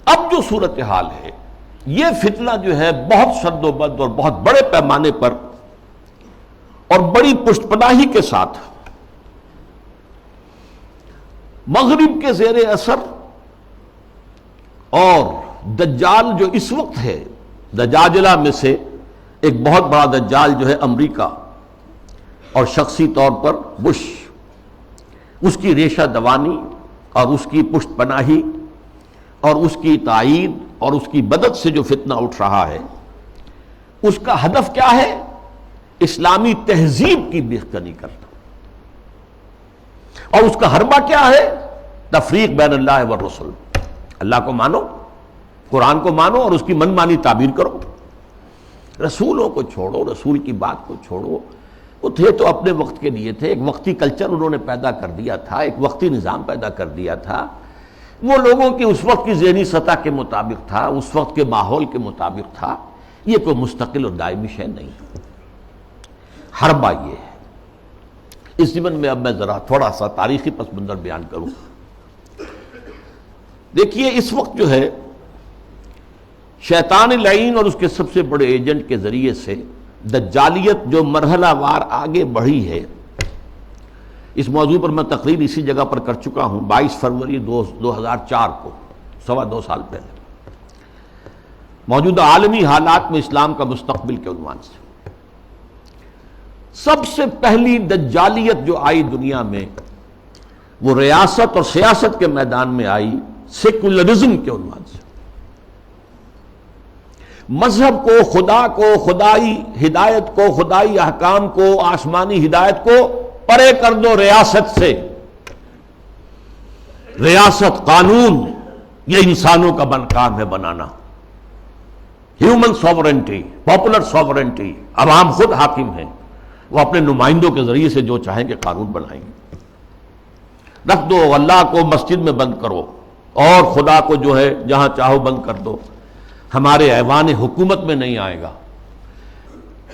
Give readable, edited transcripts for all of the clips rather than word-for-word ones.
اب جو صورتحال ہے، یہ فتنہ جو ہے بہت شد و بد اور بہت بڑے پیمانے پر اور بڑی پشت پناہی کے ساتھ مغرب کے زیر اثر، اور دجال جو اس وقت ہے، دجاجلہ میں سے ایک بہت بڑا دجال جو ہے امریکہ، اور شخصی طور پر بش، اس کی ریشہ دوانی اور اس کی پشت پناہی اور اس کی تائید اور اس کی مدد سے جو فتنہ اٹھ رہا ہے، اس کا ہدف کیا ہے؟ اسلامی تہذیب کی بےکنی کرنا، اور اس کا حربہ کیا ہے؟ تفریق بین اللہ والرسل۔ اللہ کو مانو، قرآن کو مانو اور اس کی من مانی تعبیر کرو، رسولوں کو چھوڑو، رسول کی بات کو چھوڑو۔ وہ تھے تو اپنے وقت کے لیے تھے، ایک وقتی کلچر انہوں نے پیدا کر دیا تھا، ایک وقتی نظام پیدا کر دیا تھا، وہ لوگوں کی اس وقت کی ذہنی سطح کے مطابق تھا، اس وقت کے ماحول کے مطابق تھا، یہ کوئی مستقل اور دائمی شے نہیں۔ حربہ یہ ہے۔ اس ضمن میں اب میں ذرا تھوڑا سا تاریخی پس منظر بیان کروں۔ دیکھیے اس وقت جو ہے شیطان لعین اور اس کے سب سے بڑے ایجنٹ کے ذریعے سے دجالیت جو مرحلہ وار آگے بڑھی ہے، اس موضوع پر میں تقریر اسی جگہ پر کر چکا ہوں 22 فروری 2004 کو، 2.25 سال پہلے، موجودہ عالمی حالات میں اسلام کا مستقبل کے عنوان سے۔ سب سے پہلی دجالیت جو آئی دنیا میں، وہ ریاست اور سیاست کے میدان میں آئی، سیکولرزم کے عنوان سے۔ مذہب کو، خدا کو، خدائی ہدایت کو، خدائی احکام کو، آسمانی ہدایت کو پرے کر دو ریاست سے۔ ریاست، قانون، یہ انسانوں کا کام ہے بنانا۔ ہیومن سوورنٹی، پاپولر سوورنٹی، عوام خود حاکم ہیں، وہ اپنے نمائندوں کے ذریعے سے جو چاہیں گے قانون بنائیں گے۔ رکھ دو، اللہ کو مسجد میں بند کرو اور خدا کو جو ہے جہاں چاہو بند کر دو، ہمارے ایوان حکومت میں نہیں آئے گا،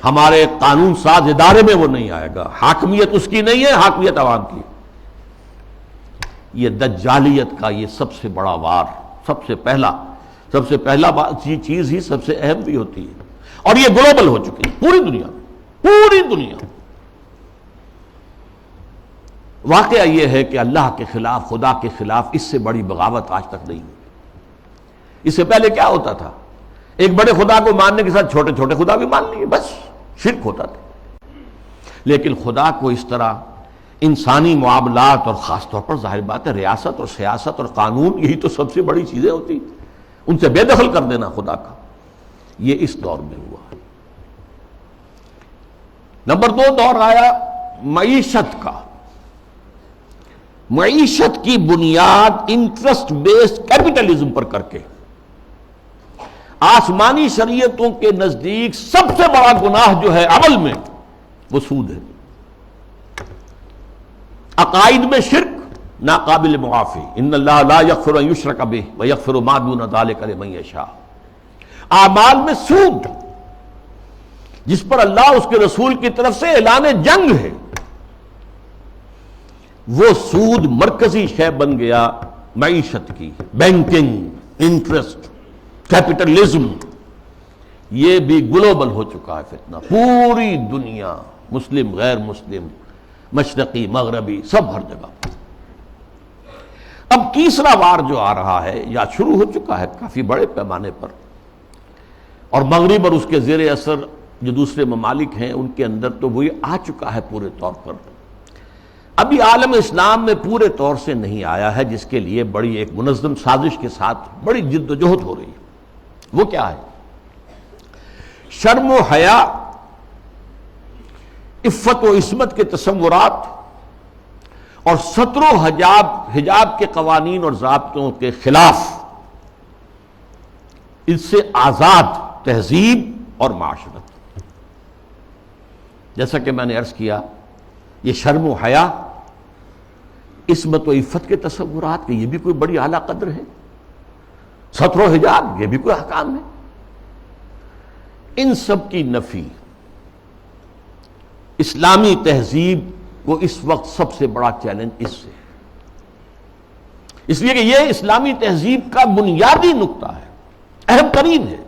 ہمارے قانون ساز ادارے میں وہ نہیں آئے گا، حاکمیت اس کی نہیں ہے، حاکمیت عوام کی۔ یہ دجالیت کا یہ سب سے بڑا وار، سب سے پہلا چیز ہی سب سے اہم بھی ہوتی ہے، اور یہ گلوبل ہو چکی ہے پوری دنیا میں، پوری دنیا۔ واقعہ یہ ہے کہ اللہ کے خلاف، خدا کے خلاف اس سے بڑی بغاوت آج تک نہیں ہوئی۔ اس سے پہلے کیا ہوتا تھا؟ ایک بڑے خدا کو ماننے کے ساتھ چھوٹے چھوٹے خدا بھی مان لیے، بس شرک ہوتا تھا۔ لیکن خدا کو اس طرح انسانی معاملات، اور خاص طور پر ظاہر بات ہے ریاست اور سیاست اور قانون، یہی تو سب سے بڑی چیزیں ہوتی ہیں، ان سے بے دخل کر دینا خدا کا، یہ اس دور میں ہوا۔ نمبر 2 دور آیا معیشت کا۔ معیشت کی بنیاد انٹرسٹ بیسڈ کیپٹلزم پر کر کے، آسمانی شریعتوں کے نزدیک سب سے بڑا گناہ جو ہے عمل میں، وہ سود ہے۔ عقائد میں شرک ناقابل معافی، ان اللہ لا یغفر ان یشرک بہ ویغفر ما دون ذلک لمن یشاء۔ اعمال میں سود، جس پر اللہ اس کے رسول کی طرف سے اعلان جنگ ہے، وہ سود مرکزی شے بن گیا معیشت کی۔ بینکنگ، انٹرسٹ، کیپٹلزم، یہ بھی گلوبل ہو چکا ہے فتنہ، پوری دنیا، مسلم غیر مسلم، مشرقی مغربی، سب ہر جگہ۔ اب تیسرا وار جو آ رہا ہے یا شروع ہو چکا ہے کافی بڑے پیمانے پر، اور مغرب اور اس کے زیر اثر جو دوسرے ممالک ہیں ان کے اندر تو وہی آ چکا ہے پورے طور پر۔ ابھی عالم اسلام میں پورے طور سے نہیں آیا ہے، جس کے لیے بڑی ایک منظم سازش کے ساتھ بڑی جد و جہد ہو رہی ہے۔ وہ کیا ہے؟ شرم و حیا، عفت و عصمت کے تصورات، اور ستر و حجاب کے قوانین اور ضابطوں کے خلاف، اس سے آزاد تہذیب اور معاشرت۔ جیسا کہ میں نے عرض کیا، یہ شرم و حیا، عصمت و عفت کے تصورات کہ یہ بھی کوئی بڑی اعلیٰ قدر ہے، ستر و حجاب یہ بھی کوئی احکام ہے، ان سب کی نفی اسلامی تہذیب کو اس وقت سب سے بڑا چیلنج اس سے۔ اس لیے کہ یہ اسلامی تہذیب کا بنیادی نقطہ ہے، اہم ترین ہے۔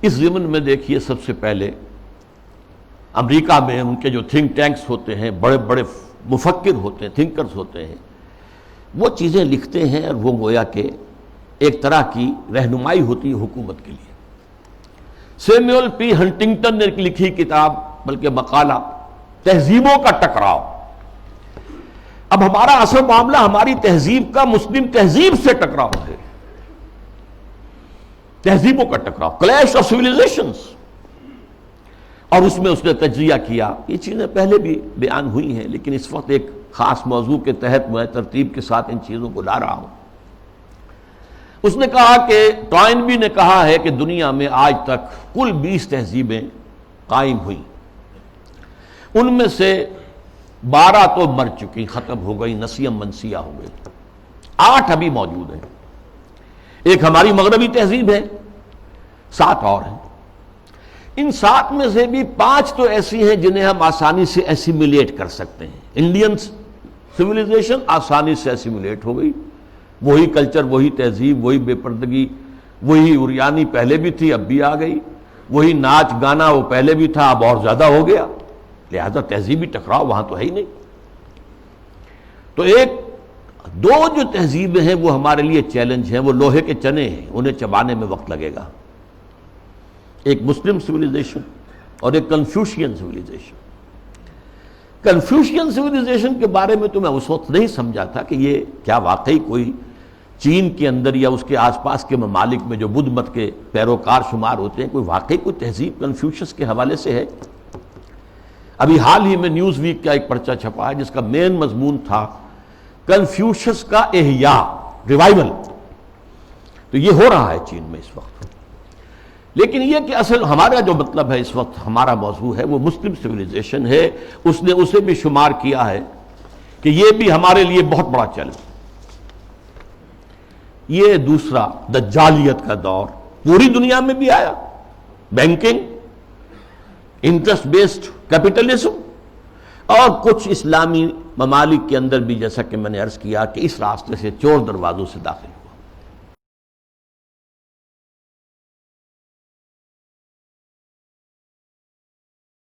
اس ضمن میں دیکھیے سب سے پہلے امریکہ میں ان کے جو تھنک ٹینکس ہوتے ہیں، بڑے بڑے مفکر ہوتے ہیں، تھنکرز ہوتے ہیں، وہ چیزیں لکھتے ہیں اور وہ گویا کہ ایک طرح کی رہنمائی ہوتی ہے حکومت کے لیے۔ سیموئل پی ہنٹنگٹن نے لکھی کتاب، بلکہ مقالہ، تہذیبوں کا ٹکراؤ۔ اب ہمارا اصل معاملہ ہماری تہذیب کا مسلم تہذیب سے ٹکراؤ ہے، تہذیبوں کا ٹکراؤ، کلیش آف سویلائزیشنز۔ اور اس میں اس نے تجزیہ کیا، یہ چیزیں پہلے بھی بیان ہوئی ہیں لیکن اس وقت ایک خاص موضوع کے تحت میں ترتیب کے ساتھ ان چیزوں کو لا رہا ہوں۔ اس نے کہا کہ ٹوائنبی نے کہا ہے کہ دنیا میں آج تک کل 20 تہذیبیں قائم ہوئیں، ان میں سے 12 تو مر چکی، ختم ہو گئی، نسیم منسیہ ہو گئی، 8 ابھی موجود ہیں۔ ایک ہماری مغربی تہذیب ہے، 7 اور ہیں۔ ان 7 میں سے بھی 5 تو ایسی ہیں جنہیں ہم آسانی سے ایسیمیلیٹ کر سکتے ہیں۔ انڈین سویلائزیشن آسانی سے ایسیمیلیٹ ہو گئی، وہی کلچر، وہی تہذیب، وہی بے پردگی، وہی اوریانی پہلے بھی تھی اب بھی آ گئی، وہی ناچ گانا وہ پہلے بھی تھا اب اور زیادہ ہو گیا، لہذا تہذیبی ٹکراؤ وہاں تو ہے ہی نہیں۔ تو دو جو تہذیبیں ہیں وہ ہمارے لیے چیلنج ہیں، وہ لوہے کے چنے ہیں، انہیں چبانے میں وقت لگے گا۔ ایک مسلم سویلائزیشن اور ایک کنفیوشین سویلائزیشن۔ کنفیوشین سویلائزیشن کے بارے میں تو میں اس وقت نہیں سمجھا تھا کہ یہ کیا واقعی کوئی چین کے اندر یا اس کے آس پاس کے ممالک میں جو بدھ مت کے پیروکار شمار ہوتے ہیں، کوئی واقعی کوئی تہذیب کنفیوشس کے حوالے سے ہے۔ ابھی حال ہی میں نیوز ویک کا ایک پرچہ چھپا ہے جس کا مین مضمون تھا کنفیوشس کا احیاء، ریوائول۔ تو یہ ہو رہا ہے چین میں اس وقت۔ لیکن یہ کہ اصل ہمارا جو مطلب ہے اس وقت ہمارا موضوع ہے وہ مسلم سویلائزیشن ہے، اس نے اسے بھی شمار کیا ہے کہ یہ بھی ہمارے لیے بہت بڑا چیلنج۔ یہ دوسرا دجالیت کا دور پوری دنیا میں بھی آیا، بینکنگ، انٹرسٹ بیسڈ کیپٹلزم، اور کچھ اسلامی ممالک کے اندر بھی جیسا کہ میں نے عرض کیا کہ اس راستے سے چور دروازوں سے داخل۔